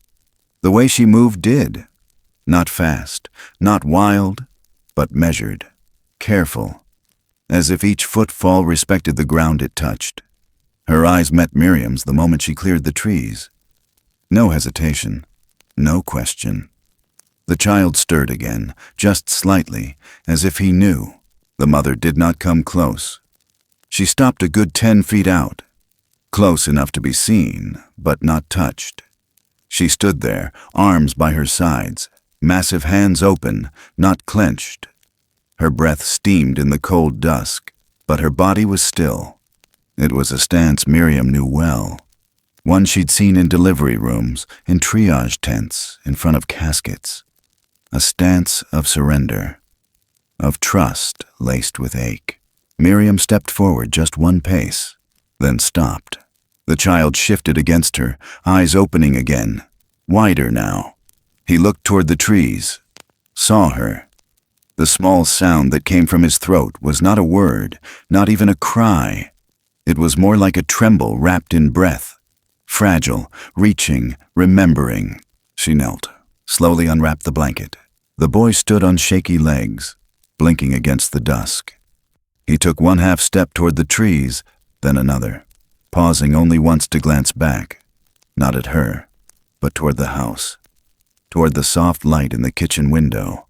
The way she moved did. Not fast, not wild, but measured, careful, as if each footfall respected the ground it touched. Her eyes met Miriam's the moment she cleared the trees. No hesitation, no question. The child stirred again, just slightly, as if he knew. The mother did not come close. She stopped a good 10 feet out, close enough to be seen, but not touched. She stood there, arms by her sides, massive hands open, not clenched. Her breath steamed in the cold dusk, but her body was still. It was a stance Miriam knew well, one she'd seen in delivery rooms, in triage tents, in front of caskets. A stance of surrender, of trust laced with ache. Miriam stepped forward just 1 pace, then stopped. The child shifted against her, eyes opening again, wider now. He looked toward the trees, saw her. The small sound that came from his throat was not a word, not even a cry. It was more like a tremble wrapped in breath, fragile, reaching, remembering. She knelt, slowly unwrapped the blanket. The boy stood on shaky legs, blinking against the dusk. He took 1 half step toward the trees, then another, pausing only once to glance back, not at her, but toward the house, toward the soft light in the kitchen window.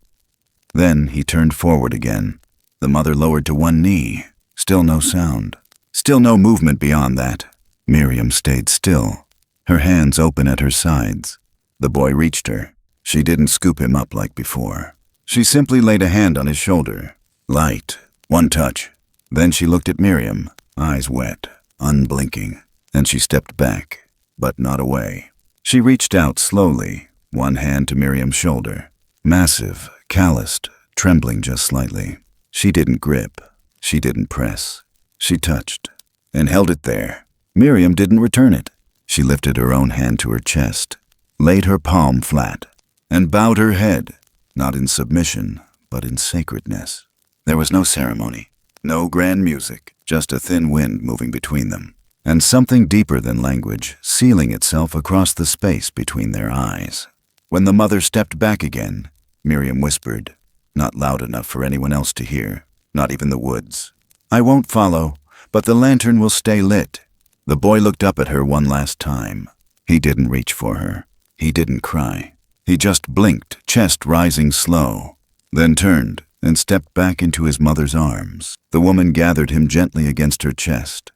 Then he turned forward again. The mother lowered to 1 knee, still no sound. Still no movement beyond that. Miriam stayed still, her hands open at her sides. The boy reached her. She didn't scoop him up like before. She simply laid a hand on his shoulder. Light, 1 touch. Then she looked at Miriam, eyes wet, unblinking, and she stepped back, but not away. She reached out slowly, 1 hand to Miriam's shoulder. Massive, calloused, trembling just slightly. She didn't grip. She didn't press. She touched, and held it there. Miriam didn't return it. She lifted her own hand to her chest, laid her palm flat, and bowed her head, not in submission, but in sacredness. There was no ceremony, no grand music, just a thin wind moving between them, and something deeper than language sealing itself across the space between their eyes. When the mother stepped back again, Miriam whispered, not loud enough for anyone else to hear, not even the woods. I won't follow, but the lantern will stay lit. The boy looked up at her 1 last time. He didn't reach for her. He didn't cry. He just blinked, chest rising slow, then turned and stepped back into his mother's arms. The woman gathered him gently against her chest,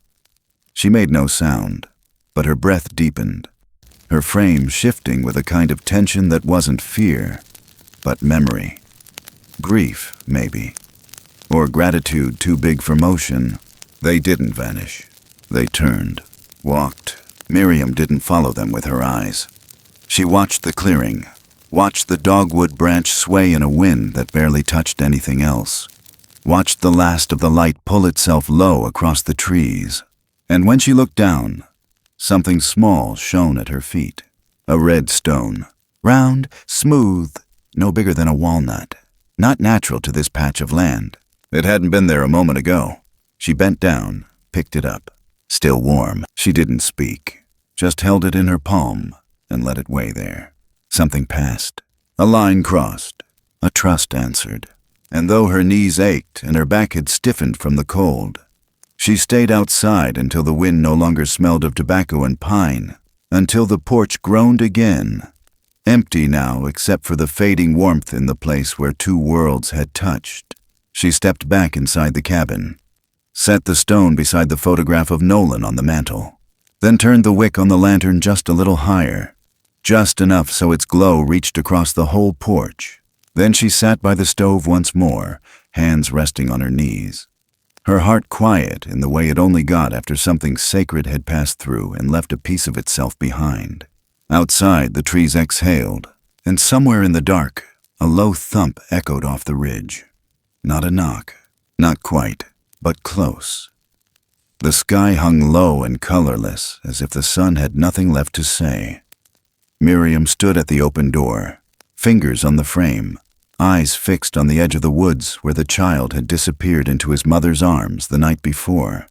She made no sound, but her breath deepened, her frame shifting with a kind of tension that wasn't fear, but memory. Grief, maybe. Or gratitude too big for motion. They didn't vanish. They turned, walked. Miriam didn't follow them with her eyes. She watched the clearing, watched the dogwood branch sway in a wind that barely touched anything else, watched the last of the light pull itself low across the trees. And when she looked down, something small shone at her feet. A red stone. Round, smooth, no bigger than a walnut. Not natural to this patch of land. It hadn't been there a moment ago. She bent down, picked it up. Still warm. She didn't speak, just held it in her palm and let it weigh there. Something passed. A line crossed. A trust answered. And though her knees ached and her back had stiffened from the cold, she stayed outside until the wind no longer smelled of tobacco and pine, until the porch groaned again, empty now except for the fading warmth in the place where two worlds had touched. She stepped back inside the cabin, set the stone beside the photograph of Nolan on the mantel, then turned the wick on the lantern just a little higher, just enough so its glow reached across the whole porch. Then she sat by the stove once more, hands resting on her knees, her heart quiet in the way it only got after something sacred had passed through and left a piece of itself behind. Outside, the trees exhaled, and somewhere in the dark, a low thump echoed off the ridge. Not a knock, not quite, but close. The sky hung low and colorless, as if the sun had nothing left to say. Miriam stood at the open door, fingers on the frame, eyes fixed on the edge of the woods where the child had disappeared into his mother's arms the night before.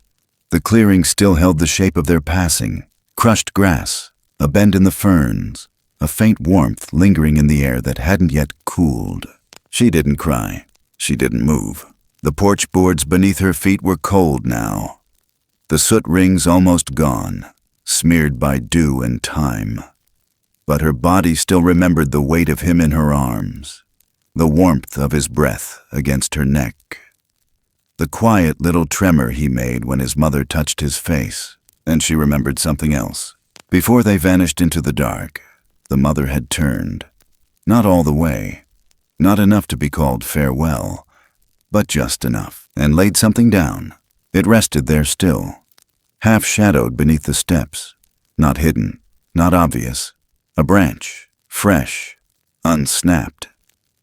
The clearing still held the shape of their passing, crushed grass, a bend in the ferns, a faint warmth lingering in the air that hadn't yet cooled. She didn't cry. She didn't move. The porch boards beneath her feet were cold now, the soot rings almost gone, smeared by dew and time. But her body still remembered the weight of him in her arms, the warmth of his breath against her neck, the quiet little tremor he made when his mother touched his face, and she remembered something else. Before they vanished into the dark, the mother had turned, not all the way, not enough to be called farewell, but just enough, and laid something down. It rested there still, half-shadowed beneath the steps, not hidden, not obvious, a branch, fresh, unsnapped.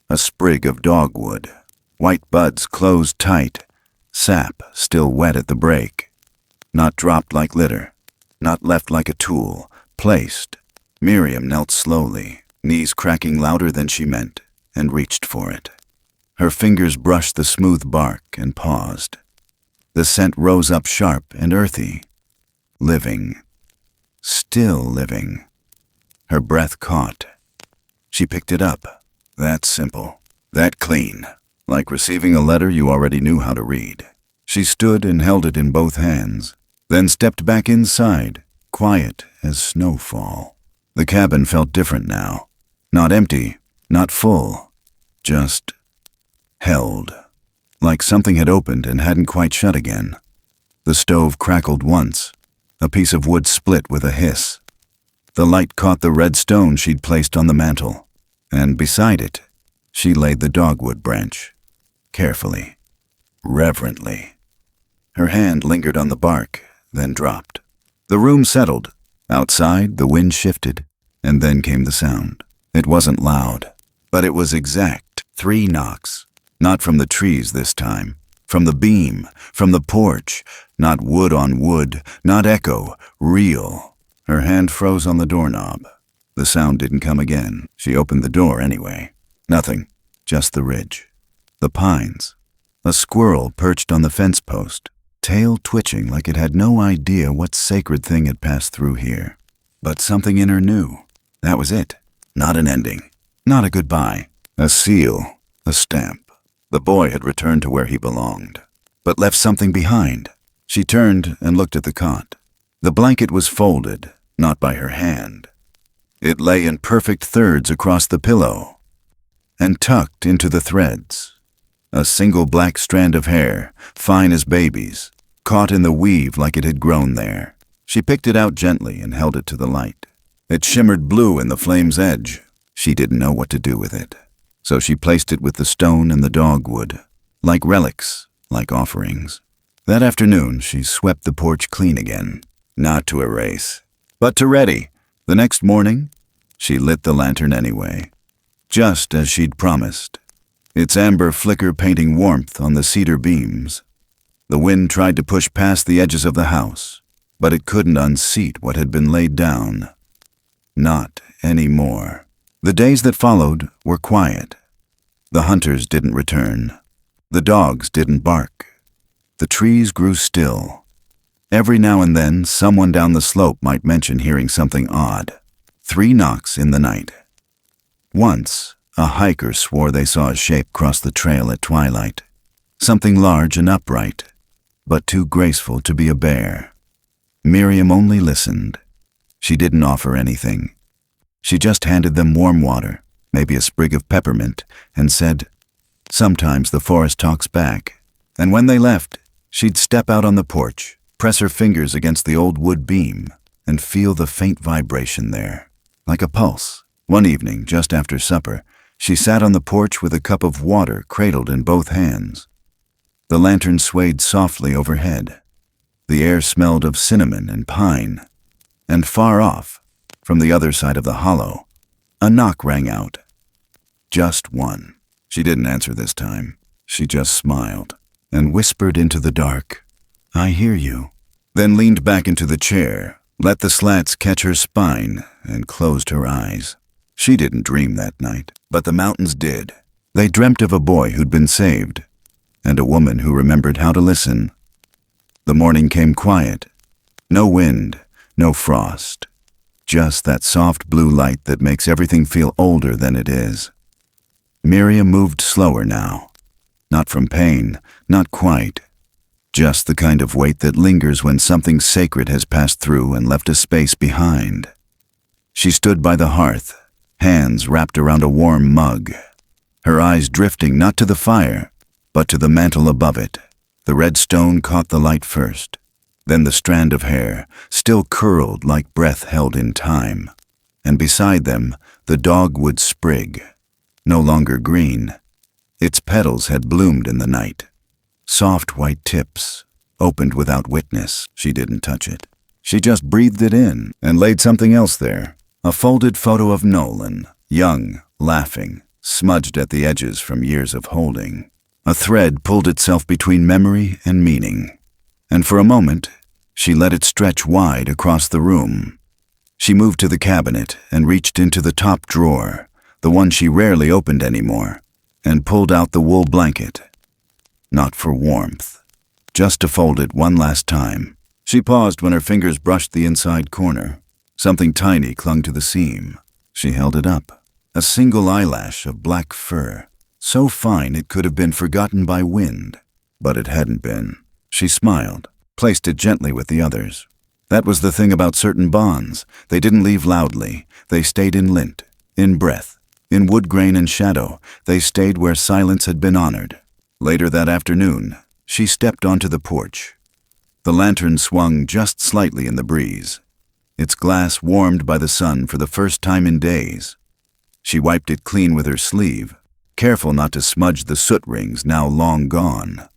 A sprig of dogwood, white buds closed tight, sap still wet at the break. Not dropped like litter, not left like a tool, placed. Miriam knelt slowly, knees cracking louder than she meant, and reached for it. Her fingers brushed the smooth bark and paused. The scent rose up sharp and earthy. Living. Still living. Her breath caught. She picked it up. That simple, that clean, like receiving a letter you already knew how to read. She stood and held it in both hands, then stepped back inside, quiet as snowfall. The cabin felt different now. Not empty, not full, just held, like something had opened and hadn't quite shut again. The stove crackled once, a piece of wood split with a hiss. The light caught the red stone she'd placed on the mantel, and beside it, she laid the dogwood branch, carefully, reverently. Her hand lingered on the bark, then dropped. The room settled. Outside, the wind shifted, and then came the sound. It wasn't loud, but it was exact. 3 knocks. Not from the trees this time. From the beam, from the porch. Not wood on wood, not echo, real. Her hand froze on the doorknob. The sound didn't come again. She opened the door anyway. Nothing, just the ridge. The pines. A squirrel perched on the fence post, tail twitching like it had no idea what sacred thing had passed through here. But something in her knew. That was it. Not an ending. Not a goodbye. A seal. A stamp. The boy had returned to where he belonged, but left something behind. She turned and looked at the cot. The blanket was folded, not by her hand. It lay in perfect thirds across the pillow, and tucked into the threads. A single black strand of hair, fine as baby's, caught in the weave like it had grown there. She picked it out gently and held it to the light. It shimmered blue in the flame's edge. She didn't know what to do with it, so she placed it with the stone and the dogwood, like relics, like offerings. That afternoon, she swept the porch clean again, not to erase, but to ready. The next morning, she lit the lantern anyway, just as she'd promised, its amber flicker painting warmth on the cedar beams. The wind tried to push past the edges of the house, but it couldn't unseat what had been laid down. Not anymore. The days that followed were quiet. The hunters didn't return. The dogs didn't bark. The trees grew still. Every now and then, someone down the slope might mention hearing something odd. 3 knocks in the night. Once, a hiker swore they saw a shape cross the trail at twilight. Something large and upright, but too graceful to be a bear. Miriam only listened. She didn't offer anything. She just handed them warm water, maybe a sprig of peppermint, and said, "Sometimes the forest talks back." And when they left, she'd step out on the porch, press her fingers against the old wood beam, and feel the faint vibration there, like a pulse. One evening, just after supper, she sat on the porch with a cup of water cradled in both hands. The lantern swayed softly overhead. The air smelled of cinnamon and pine. And far off, from the other side of the hollow, a knock rang out. Just one. She didn't answer this time. She just smiled and whispered into the dark, "I hear you," then leaned back into the chair, let the slats catch her spine, and closed her eyes. She didn't dream that night, but the mountains did. They dreamt of a boy who'd been saved, and a woman who remembered how to listen. The morning came quiet. No wind, no frost. Just that soft blue light that makes everything feel older than it is. Miriam moved slower now. Not from pain, not quite. Just the kind of weight that lingers when something sacred has passed through and left a space behind. She stood by the hearth, hands wrapped around a warm mug, her eyes drifting not to the fire, but to the mantle above it. The red stone caught the light first, then the strand of hair, still curled like breath held in time, and beside them the dogwood sprig, no longer green. Its petals had bloomed in the night. Soft white tips, opened without witness. She didn't touch it. She just breathed it in and laid something else there. A folded photo of Nolan, young, laughing, smudged at the edges from years of holding. A thread pulled itself between memory and meaning, and for a moment, she let it stretch wide across the room. She moved to the cabinet and reached into the top drawer, the one she rarely opened anymore, and pulled out the wool blanket. Not for warmth, just to fold it one last time. She paused when her fingers brushed the inside corner. Something tiny clung to the seam. She held it up, a single eyelash of black fur, so fine it could have been forgotten by wind, but it hadn't been. She smiled, placed it gently with the others. That was the thing about certain bonds. They didn't leave loudly. They stayed in lint, in breath, in wood grain and shadow. They stayed where silence had been honored. Later that afternoon, she stepped onto the porch. The lantern swung just slightly in the breeze, its glass warmed by the sun for the first time in days. She wiped it clean with her sleeve, careful not to smudge the soot rings now long gone.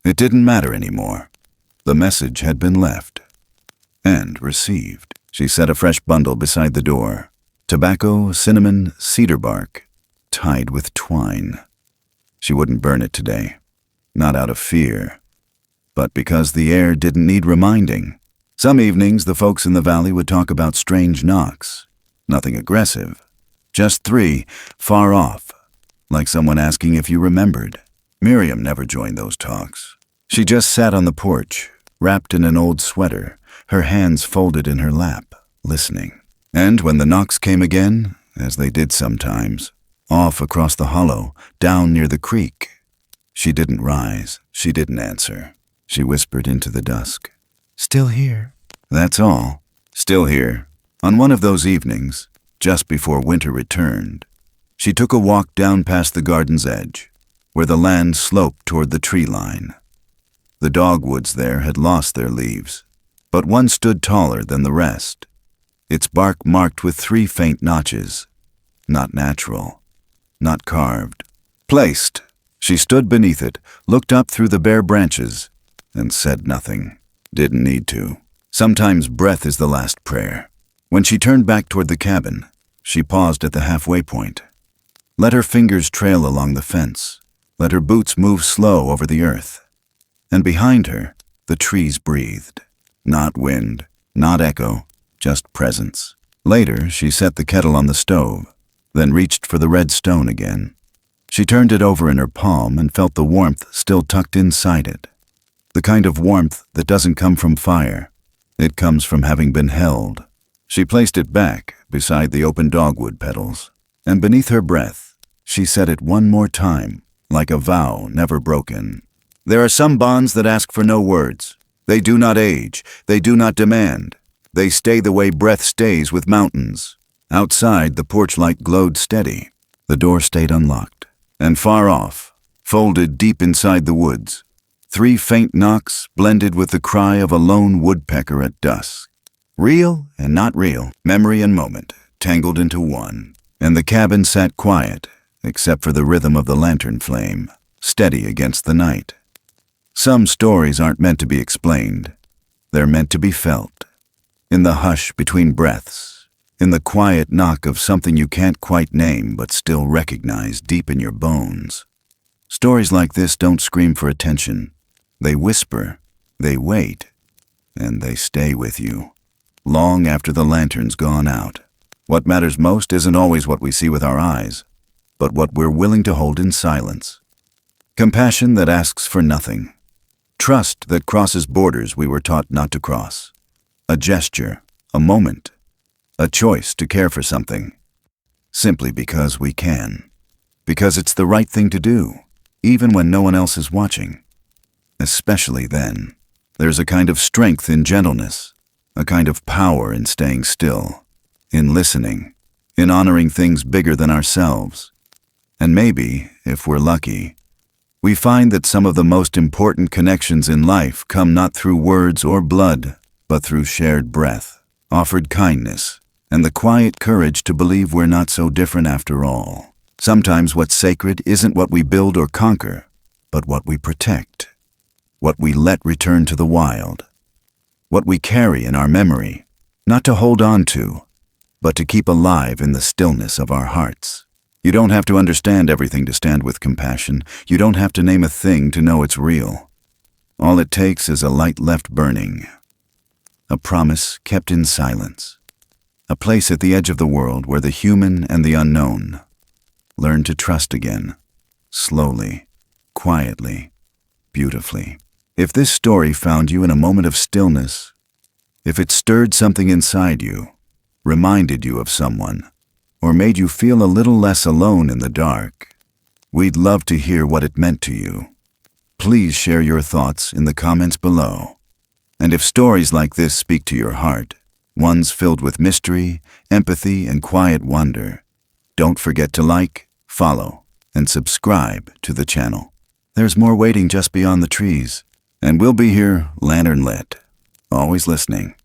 It didn't matter anymore. The message had been left and received. She set a fresh bundle beside the door. Tobacco, cinnamon, cedar bark, tied with twine. She wouldn't burn it today, not out of fear, but because the air didn't need reminding. Some evenings, the folks in the valley would talk about strange knocks. Nothing aggressive, just 3, far off, like someone asking if you remembered. Miriam never joined those talks. She just sat on the porch, wrapped in an old sweater, her hands folded in her lap, listening. And when the knocks came again, as they did sometimes, off across the hollow, down near the creek, she didn't rise, she didn't answer. She whispered into the dusk, "Still here." That's all. Still here. On one of those evenings, just before winter returned, she took a walk down past the garden's edge, where the land sloped toward the tree line. The dogwoods there had lost their leaves. but one stood taller than the rest, its bark marked with 3 faint notches. Not natural, not carved. Placed. She stood beneath it, looked up through the bare branches, and said nothing. Didn't need to. Sometimes breath is the last prayer. When she turned back toward the cabin, she paused at the halfway point. Let her fingers trail along the fence. Let her boots move slow over the earth. And behind her, the trees breathed. Not wind, not echo, just presence. Later, she set the kettle on the stove, then reached for the red stone again. She turned it over in her palm and felt the warmth still tucked inside it. The kind of warmth that doesn't come from fire. It comes from having been held. She placed it back beside the open dogwood petals, and beneath her breath, she said it one more time, like a vow never broken. There are some bonds that ask for no words. They do not age. They do not demand. They stay the way breath stays with mountains. Outside, the porch light glowed steady. The door stayed unlocked. And far off, folded deep inside the woods, 3 faint knocks blended with the cry of a lone woodpecker at dusk. Real and not real, memory and moment, tangled into one. And the cabin sat quiet, except for the rhythm of the lantern flame, steady against the night. Some stories aren't meant to be explained. They're meant to be felt. In the hush between breaths, in the quiet knock of something you can't quite name but still recognize deep in your bones. Stories like this don't scream for attention. They whisper, they wait, and they stay with you, long after the lantern's gone out. What matters most isn't always what we see with our eyes, but what we're willing to hold in silence. Compassion that asks for nothing. Trust that crosses borders we were taught not to cross. A gesture, a moment, a choice to care for something. Simply because we can. Because it's the right thing to do, even when no one else is watching. Especially then. There's a kind of strength in gentleness, a kind of power in staying still, in listening, in honoring things bigger than ourselves. And maybe, if we're lucky, we find that some of the most important connections in life come not through words or blood, but through shared breath, offered kindness, and the quiet courage to believe we're not so different after all. Sometimes what's sacred isn't what we build or conquer, but what we protect, what we let return to the wild, what we carry in our memory, not to hold on to, but to keep alive in the stillness of our hearts. You don't have to understand everything to stand with compassion. You don't have to name a thing to know it's real. All it takes is a light left burning, a promise kept in silence, a place at the edge of the world where the human and the unknown learn to trust again, slowly, quietly, beautifully. If this story found you in a moment of stillness, if it stirred something inside you, reminded you of someone, or made you feel a little less alone in the dark, we'd love to hear what it meant to you. Please share your thoughts in the comments below. And if stories like this speak to your heart, ones filled with mystery, empathy, and quiet wonder, don't forget to like, follow, and subscribe to the channel. There's more waiting just beyond the trees, and we'll be here, lantern lit, always listening.